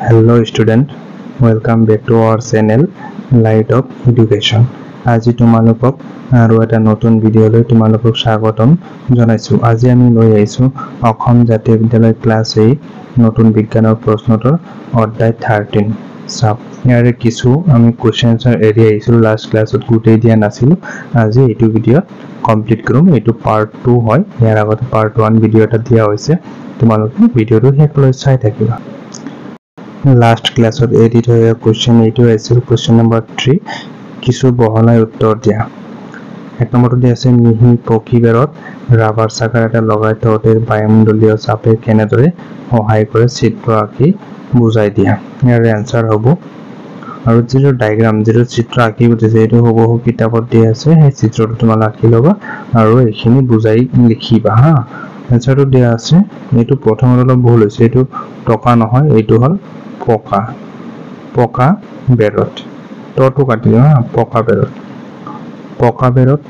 Hello student, welcome back to our channel Light of Education. আজি তোমালোকক আৰু এটা নতুন ভিডিঅ'লৈ তোমালোকক স্বাগতম জনাইছো। আজি আমি লৈ আহিছো অসম জাতীয় বিদ্যালয় ক্লাছ 8 নতুন বিজ্ঞানৰ প্ৰশ্নোত্তৰ অধ্যায় 13 চাপ। ইয়াৰে কিছু আমি কোৱেশ্চনছ এৰি আহিছো, লাষ্ট ক্লাছত গুটেই দিয়া নাছিল। আজি এইটো ভিডিঅ' কমপ্লিট কৰিম। এইটো পাৰ্ট 2 হয়। ইয়াৰ আগতে পাৰ্ট 1 ভিডিঅ' এটা দিয়া হৈছে, তোমালোকে ভিডিঅ'টো শেষলৈ চাই থাকিবা। লাষ্ট ক্লাছত এডিট হোৱা কোৱেশ্চন এইটো আছিল, কোৱেশ্চন নম্বৰ 3 কিছু বহলাই উত্তৰ দিয়া। এক নম্বৰটো দিয়া আছে মিহি পক্ষীবেৰত ৰাবাৰ চাকাৰ এটা লগাই থওঁতে বায়ুমণ্ডলীয় চাপে কেনেদৰে সহায় কৰে চিত্ৰ আঁকি বুজাই দিয়া। ইয়াৰ এনসাৰ হ'ব, আৰু যিটো ডায়াগ্ৰাম যিটো চিত্ৰ আঁকি বুজাইছে এইটো হুবহু কিতাপত দিয়া আছে, সেই চিত্ৰটো তোমালোকে আঁকি ল'বা আৰু এইখিনি বুজাই লিখিবা হা। এনসাৰটো দিয়া আছে, এইটো প্ৰথমত অলপ ভুল হৈছে, এইটো টকা নহয়, এইটো হ'ল পকা। পকা বেৰত তটো কাটি দিওঁ হা। পকা বেৰত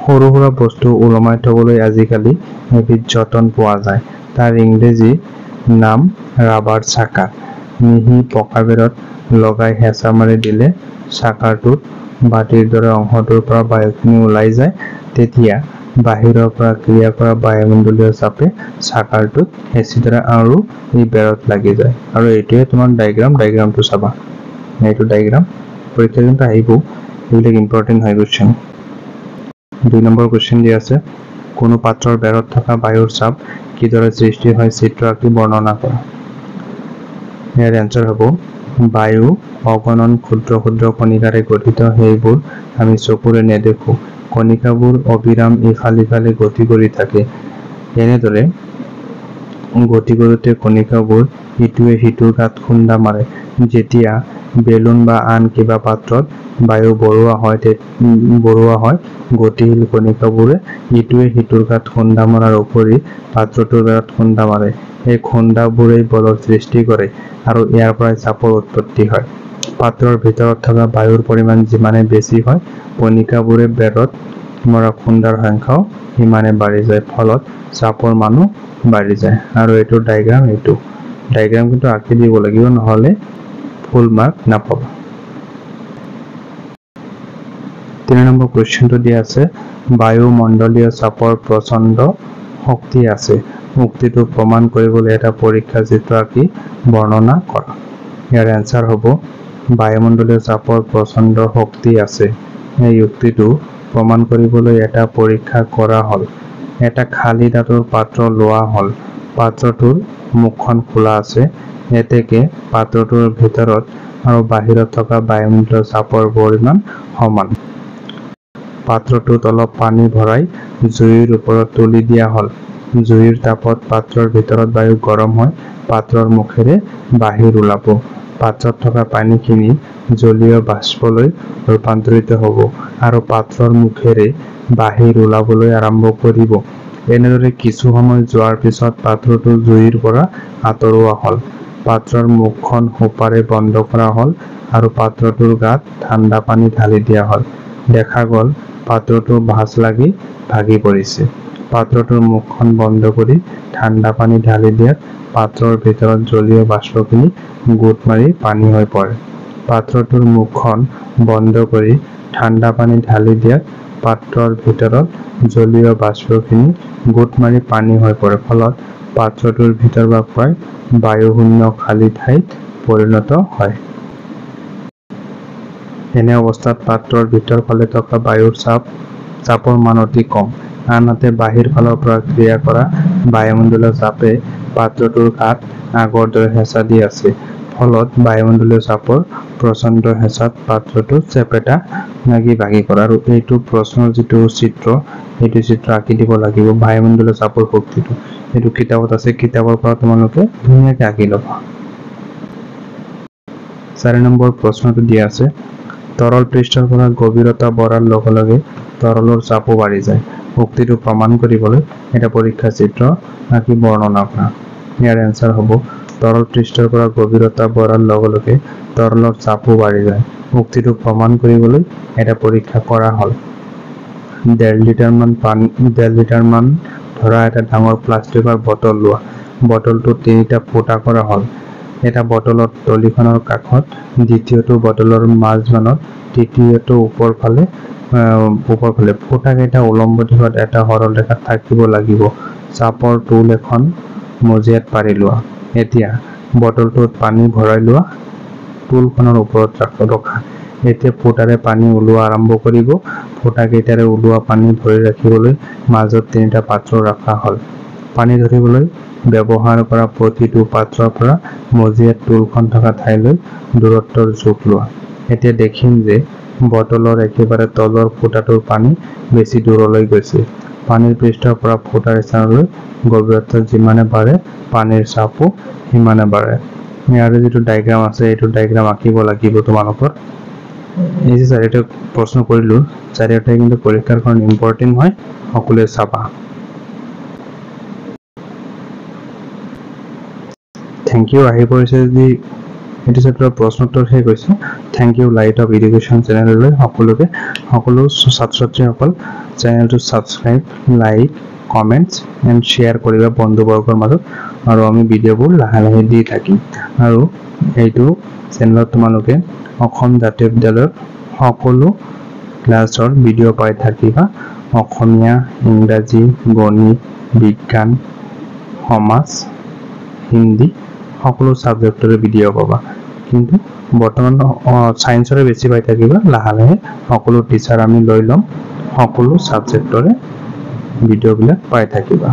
সৰু সুৰা বস্তু ওলমাই থবলৈ আজিকালি এবিধ যতন পোৱা যায়, তাৰ ইংৰাজী নাম ৰাবাৰ চাকা। মিহি পকা বেৰত লগাই হেঁচা মাৰি দিলে চাকাটোত বাতিৰ দৰে অংশটোৰ পৰা বায়ুখিনি ওলাই যায়, তেতিয়া বাহিৰৰ পৰা ক্ৰিয়া কৰা বায়ুমণ্ডলীয় চাপে চাকাৰটোত হেঁচি ধৰে আৰু এই বেৰত লাগি যায়। আৰু এইটোৱে তোমাৰ ডায়াগ্ৰামটো চাবা, এইটো ডায়াগ্ৰাম পৰীক্ষা কিন্তু আহিব, এইবিলাক ইম্পৰ্টেণ্ট হয় কোৱেশ্চন। 2 নম্বৰ কোৱেশ্চন দিয়া আছে, কোনো পাত্ৰৰ বেৰত থকা বায়ুৰ চাপ কিদৰে সৃষ্টি হয় চিত্ৰ আঁকি বৰ্ণনা কৰা। ইয়াৰ এনসাৰ হ'ব, বায়ু অগণন ক্ষুদ্ৰ ক্ষুদ্ৰ কণিকাৰে গঠিত, সেইবোৰ আমি চকুৰে নেদেখোঁ। কণিকাবোৰ অবিৰাম ইফাল সিফালে গতি কৰি থাকে। এনেদৰে গতি কৰোঁতে কণিকাবোৰ ইটোৱে সিটোৰ গাত খুন্দা মাৰে। যেতিয়া বেলুন বা আন কিবা পাত্ৰত বায়ু ভৰোৱা হয় গতিশীল কণিকাবোৰে ইটোৱে সিটোৰ গাত খুন্দা মৰাৰ উপৰি পাত্ৰটোৰ গাত খুন্দা মাৰে। এই খুন্দাবোৰেই বলৰ সৃষ্টি কৰে আৰু ইয়াৰ পৰাই চাপৰ উৎপত্তি হয়। পাত্ৰৰ ভিতৰত থকা বায়ুৰ পৰিমাণ যিমানে বেছি হয়, কণিকাবোৰে বেৰত মৰা খুন্দাৰ সংখ্যাও সিমানে বাঢ়ি যায়, ফলত চাপৰ মানো বাঢ়ি যায়। আৰু এইটো ডায়াগ্ৰাম কিন্তু আঁকি দিব লাগিব, নহ'লে ফুল মাৰ্ক নাপাবা। 3 নম্বৰ কুৱেশ্চনটো দিয়া আছে, বায়ুমণ্ডলীয় চাপৰ প্ৰচণ্ড শক্তি আছে, উক্তিটো প্ৰমাণ কৰিবলৈ এটা পৰীক্ষা চিত্ৰ আঁকি বৰ্ণনা কৰা। ইয়াৰ এনসাৰ হ'ব, বায়ুমণ্ডলীয় চাপৰ প্ৰচণ্ড শক্তি আছে, এই উক্তিটো প্ৰমাণ কৰিবলৈ এটা পৰীক্ষা কৰা হ'ল। এটা খালী ধাতুৰ পাত্ৰ লোৱা হ'ল, পাত্ৰটোৰ মুখখন খোলা আছে, এতেকে পাত্ৰটোৰ ভিতৰত আৰু বাহিৰত থকা বায়ুমণ্ডলীয় চাপৰ পৰিমাণ সমান। পাত্ৰটোত অলপ পানী ভৰাই জুইৰ ওপৰত তুলি দিয়া হ'ল। জুইৰ তাপত পাত্ৰৰ ভিতৰত বায়ু গৰম হৈ পাত্ৰৰ মুখেৰে বাহিৰ ওলাব। পাত্ৰত থকা পানীখিনি জলীয় বাষ্পলৈ ৰূপান্তৰিত হ'ব আৰু পাত্ৰৰ মুখেৰে বাহিৰ ওলাবলৈ আৰম্ভ কৰিব। এনেদৰে কিছু সময় যোৱাৰ পিছত পাত্ৰটো জুইৰ পৰা আঁতৰোৱা হ'ল। পাত্ৰৰ মুখখন সোঁপাৰে বন্ধ কৰা হ'ল আৰু পাত্ৰটোৰ গাত ঠাণ্ডা পানী ঢালি দিয়া হ'ল। দেখা গ'ল পাত্ৰটো ভাঁজ লাগি ভাগি পৰিছে। পাত্ৰটোৰ মুখখন বন্ধ কৰি ঠাণ্ডা পানী ঢালি দিয়াত পাত্ৰৰ ভিতৰত জলীয় বাষ্পখিনি গোট মাৰি পানী হৈ পৰে। পাত্ৰটোৰ মুখখন বন্ধ কৰি ঠাণ্ডা পানী ঢালি দিয়াত পাত্ৰৰ ভিতৰত জলীয় বাষ্পখিনি গোট মাৰি পানী হৈ পৰে, ফলত পাত্ৰটোৰ ভিতৰভাগ প্ৰায় বায়ুশূন্য খালী ঠাইত পৰিণত হয়। এনে অৱস্থাত পাত্ৰৰ ভিতৰ ফালে থকা বায়ুৰ চাপৰ মান অতি কম, আনহাতে বাহিৰ ফালৰ পৰা ক্ৰিয়া কৰা বায়ুমণ্ডলীয় চাপে পাত্ৰটোৰ গাত আগৰ দৰে হেঁচা দি আছে, ফলত বায়ুমণ্ডলীয় চাপৰ প্ৰচণ্ড হেঁচাত পাত্ৰটো চেপেটা লাগি ভাগি পৰে। আৰু এইটো প্ৰশ্নৰ যিটো চিত্ৰ, এইটো চিত্ৰ আঁকি দিব লাগিব, বায়ুমণ্ডলীয় চাপৰ শক্তিটো। এইটো কিতাপত আছে, কিতাপৰ পৰা তোমালোকে ধুনীয়াকৈ আঁকি ল'বা। 4 নম্বৰ প্ৰশ্নটো দিয়া আছে, তৰল পৃষ্ঠৰ পৰা গভীৰতা বঢ়াৰ লগে লগে তৰলৰ চাপো বাঢ়ি যায়, উক্তিটো প্ৰমাণ কৰিবলৈ এটা পৰীক্ষা চিত্ৰ আঁকি বৰ্ণনা কৰা। ইয়াৰ এনসাৰ হ'ব, তৰল পৃষ্ঠৰ পৰা গভীৰতা বঢ়াৰ লগে লগে তৰলৰ চাপো বাঢ়ি যায়, উক্তিটো প্ৰমাণ কৰিবলৈ এটা পৰীক্ষা কৰা হ'ল। 1.5 লিটাৰ মান ধৰা এটা ডাঙৰ প্লাষ্টিকৰ বটল লোৱা। বটলটোত 3টা ফুটা কৰা হ'ল। এটা বটলত তলিখনৰ কাষত, দ্বিতীয়টো বটলৰ মাজমানত, তৃতীয়টো ওপৰফালে ফুটা কেইটা উলম্ব দিশত এটা সৰল ৰেখা থাকিব লাগিব। চাপৰ টুল এখন মজিয়াত পাৰি লোৱা। এতিয়া বটলটোত পানী ভৰাই লোৱা, টুলখনৰ ওপৰত ৰখা। এতিয়া ফুটাৰে পানী ওলোৱা আৰম্ভ কৰিব। ফুটা কেইটাৰে ওলোৱা পানী ধৰি ৰাখিবলৈ মাজত 3টা পাত্ৰ ৰখা হ'ল। পানী ধৰিবলৈ ব্যৱহাৰ কৰা প্ৰতিটো পাত্ৰৰ পৰা মজিয়াত টুলখন থকা ঠাইলৈ দূৰত্বৰ জোখ লোৱা। এতিয়া দেখিম যে বটলৰ একেবাৰে তলৰ ফুটাটোৰ পানী বেছি দূৰলৈ গৈছে। পানীৰ পৃষ্ঠৰ পৰা ফুটাৰ স্থানলৈ গভীৰতা যিমানে বাঢ়ে, পানীৰ চাপো সিমানে বাঢ়ে। ইয়াৰে যিটো ডায়েগ্ৰাম আছে, এইটো ডায়েগ্ৰাম আঁকিব লাগিব তোমালোকৰ। এই যে 4টা প্ৰশ্ন কৰিলো, 4টাই কিন্তু পৰীক্ষাৰ কাৰণে ইম্পৰ্টেণ্ট হয়, সকলোৱে চাবা। Thank you. আহি পৰিছে যদি এইটো চেপ্টাৰৰ প্ৰশ্নোত্তৰ শেষ হৈছে। Thank you light of education চেনেললৈ সকলো ছাত্ৰ ছাত্ৰীসকল চেনেলটো subscribe, like, comments and share কৰিবা বন্ধুবৰ্গৰ মাজত, আৰু আমি ভিডিঅ'বোৰ লাহে লাহে দি থাকিম। আৰু এইটো চেনেলত তোমালোকে অসম জাতীয় বিদ্যালয়ৰ সকলো ক্লাছৰ ভিডিঅ' পাই থাকিবা। অসমীয়া, ইংৰাজী, গণিত, বিজ্ঞান, সমাজ, হিন্দী সকলো ছাবজেক্টৰে ভিডিঅ' পাবা। কিন্তু বৰ্তমান ছায়েন্সৰে বেছি পাই থাকিবা। লাহে লাহে সকলো টিচাৰ আমি লৈ ল'ম, সকলো ছাবজেক্টৰে ভিডিঅ'বিলাক পাই থাকিবা।